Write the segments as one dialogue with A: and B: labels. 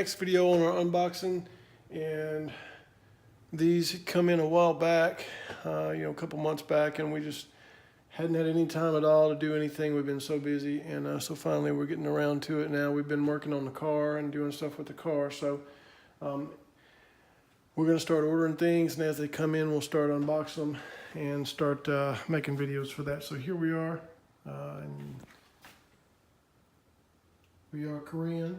A: next video on our unboxing, and these come in a while back, a couple months back, and we just hadn't had any time at all to do anything. We've been so busy, and so finally we're getting around to it now. We've been working on the car and doing stuff with the car, so we're going to start ordering things, and as they come in, we'll start unboxing them and start making videos for that. So here we are, and we are Korean.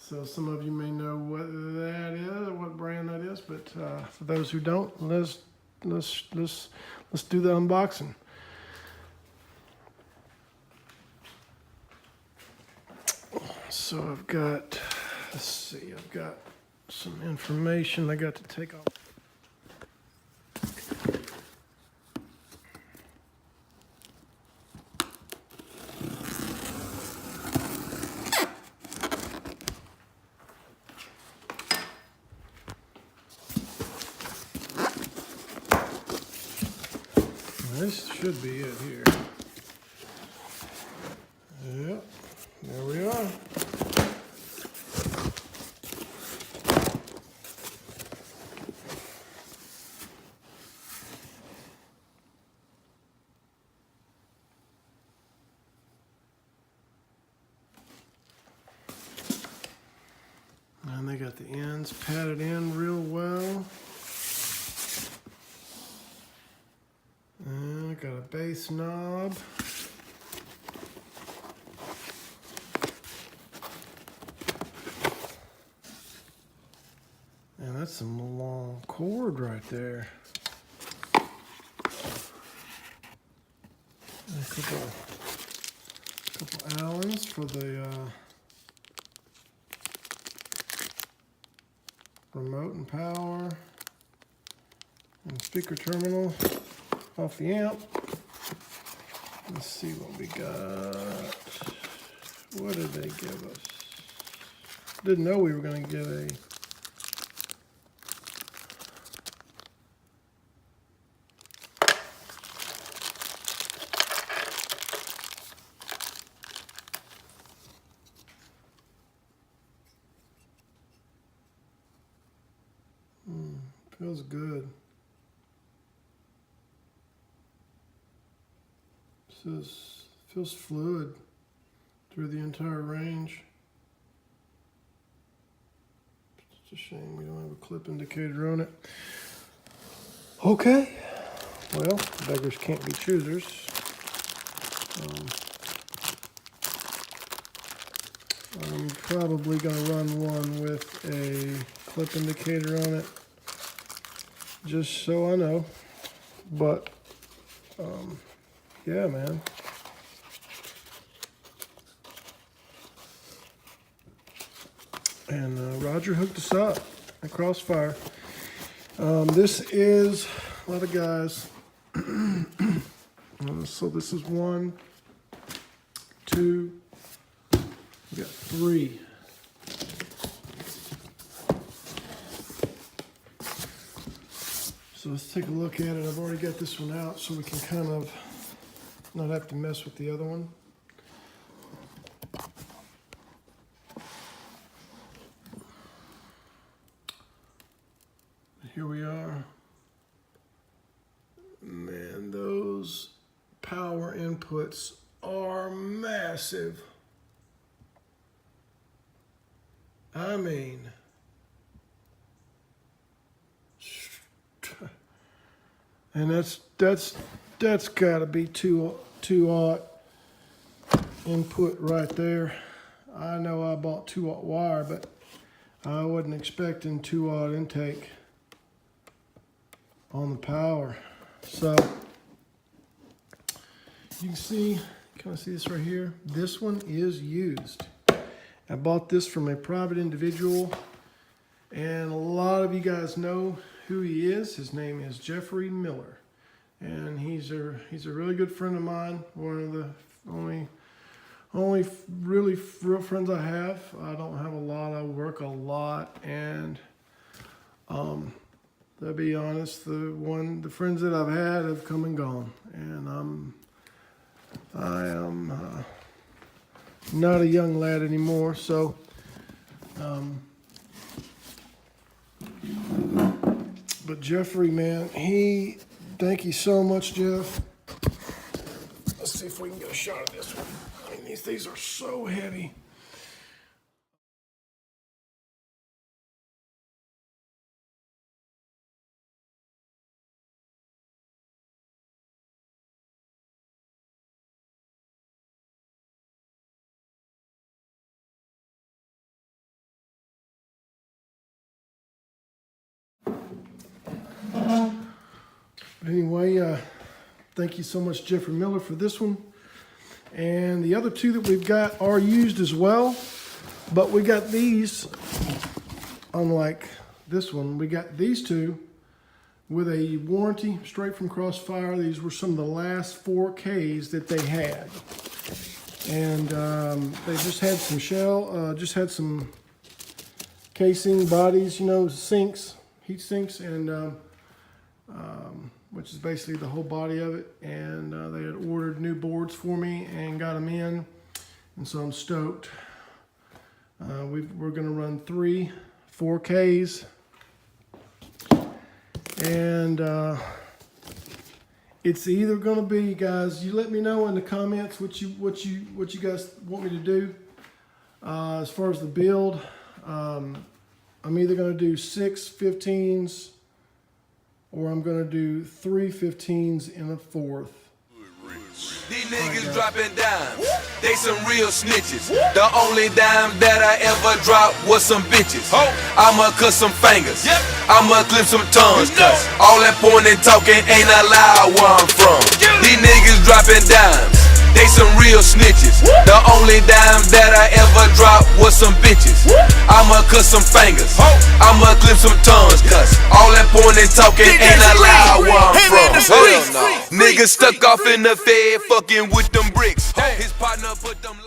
A: So some of you may know what that is, or what brand that is, but for those who don't, let's do the unboxing. So I've got, let's see, I've got some information I got to take off. This should be it here. Yep, there we are. And they got the ends padded in real well. And I got a bass knob. And that's some long cord right there. And a couple Allens for the remote and power and speaker terminal off the amp. Let's see what we got. What did they give us? Didn't know we were going to get a feels good. Feels fluid through the entire range. It's a shame we don't have a clip indicator on it. Okay, well, beggars can't be choosers. I'm probably going to run one with a clip indicator on it, just so I know. But yeah, man. And Roger hooked us up at Crossfire. This is a lot of guys. So this is 1, 2, we got 3. So let's take a look at it. I've already got this one out so we can kind of not have to mess with the other one. Here we are. Man, those power inputs are massive. I mean, and that's got to be 2-aught input right there. I know I bought 2-aught wire, but I wasn't expecting 2-aught intake on the power. So you can see, kind of see this right here. This one is used. I bought this from a private individual, and a lot of you guys know who he is. His name is Jeffrey Miller, and he's a really good friend of mine. One of the only really real friends I have. I don't have a lot. I work a lot, and to be honest, the friends that I've had have come and gone, and I am not a young lad anymore. So, but Jeffrey, man, thank you so much, Jeff. Let's see if we can get a shot of this one. I mean, these are so heavy. But anyway, thank you so much, Jeffrey Miller, for this one. And the other two that we've got are used as well. But we got these, unlike this one, we got these two with a warranty straight from Crossfire. These were some of the last 4Ks that they had. And they just had some just had some casing, bodies, you know, sinks, heat sinks, and which is basically the whole body of it. And they had ordered new boards for me and got them in. And so I'm stoked. We're gonna run 3 4Ks. And it's either gonna be, guys, you let me know in the comments what you guys want me to do. As far as the build, I'm either gonna do 6 15s or I'm gonna do 3 15s and a 4th.
B: These niggas dropping dimes, they some real snitches. The only dime that I ever dropped was some bitches. I'ma cut some fingers, I'ma clip some tongues. All that pointing and talking ain't allowed where I'm from. These niggas dropping dimes, they some real snitches. The only dime that I ever dropped was some bitches. I'ma cut some fingers, I'ma clip some tongues. Cause all that pointing and talking ain't allowed where I'm from. Niggas stuck off in the Fed fucking with them bricks. His partner put them